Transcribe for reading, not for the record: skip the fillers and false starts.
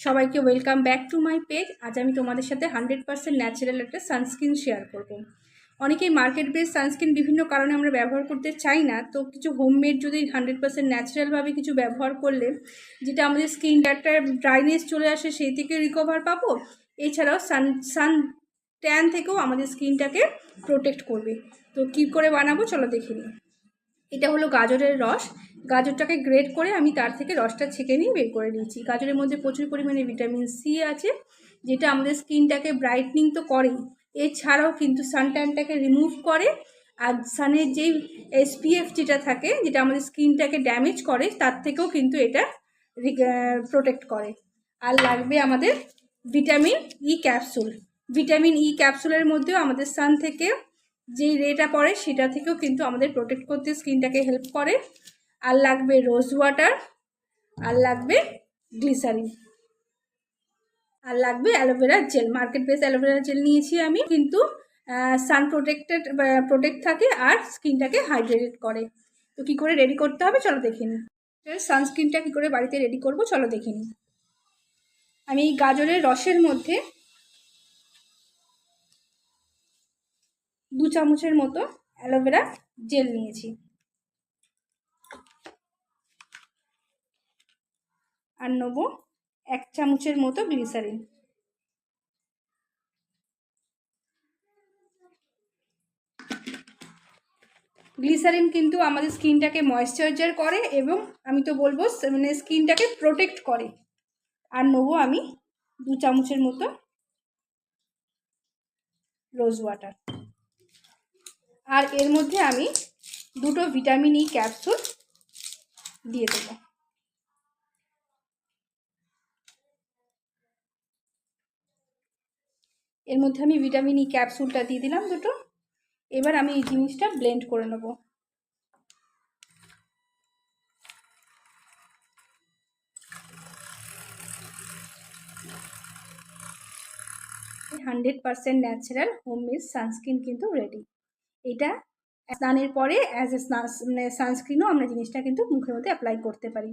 সবাইকে welcome back to my page. আজ আমি তোমাদের সাথে 100% ন্যাচারাল একটা সানস্ক্রিন শেয়ার করব। অনেকেই মার্কেট বেস সানস্ক্রিন বিভিন্ন কারণে আমরা ব্যবহার করতে চাই না, তো কিছু হোমমেড যদি 100% ন্যাচারালভাবে কিছু ব্যবহার করলে যেটা আমাদের স্কিনটা একটা ড্রাইনেস চলে আসে সেই থেকে রিকভার পাবো, এছাড়াও সান ট্যান থেকেও আমাদের স্কিনটাকে প্রোটেক্ট করবে। তো কী করে বানাবো চলো দেখে নিই। এটা হলো গাজরের রস। গাজরটাকে গ্রেট করে আমি তার থেকে রসটা ছেঁকে নিয়ে বের করে নিয়েছি। গাজরের মধ্যে প্রচুর পরিমাণে ভিটামিন সি আছে, যেটা আমাদের স্কিনটাকে ব্রাইটনিং তো করেই, এছাড়াও কিন্তু সানট্যানটাকে রিমুভ করে। আর সানের যেই এসপিএফ যেটা থাকে, যেটা আমাদের স্কিনটাকে ড্যামেজ করে, তার থেকেও কিন্তু এটা প্রোটেক্ট করে। আর লাগবে আমাদের vitamin E capsule. Vitamin E ক্যাপসুলের মধ্যেও আমাদের সান থেকে যেই রেটা পড়ে সেটা থেকেও কিন্তু আমাদের প্রোটেক্ট করতে স্কিনটাকে হেল্প করে। আর লাগবে রোজ ওয়াটার, আর লাগবে গ্লিসারিন, আর লাগবে aloe vera gel. Market base aloe vera gel নিয়েছি আমি, কিন্তু সান প্রোটেক্ট থাকে আর স্কিনটাকে হাইড্রেটেড করে। তো কী করে রেডি করতে হবে চলো দেখে নিই। সানস্ক্রিনটা কী করে বাড়িতে রেডি করব চলো দেখে নিই। আমি গাজরের রসের মধ্যে 2 চামচের মতো অ্যালোভেরা জেল নিয়েছি, আর নেব 1 চামচের মতো গ্লিসারিন। গ্লিসারিন কিন্তু আমাদের স্কিনটাকে ময়েশ্চারাইজার করে এবং আমি তো বলবো মানে স্কিনটাকে প্রোটেক্ট করে। আর নেবো আমি 2 চামচের মতো রোজ ওয়াটার, আর এর মধ্যে আমি 2টো ভিটামিন ই ক্যাপসুল দিয়ে দেবো। এর মধ্যে আমি ভিটামিন ই ক্যাপসুলটা দিয়ে দিলাম 2টো। এবার আমি এই জিনিসটা ব্লেন্ড করে নেব। Hundred percent natural homemade sunscreen কিন্তু রেডি। এটা স্নানের পরে অ্যাজ এ সানস্ক্রিনও আমরা জিনিসটা কিন্তু মুখের মধ্যে অ্যাপ্লাই করতে পারি।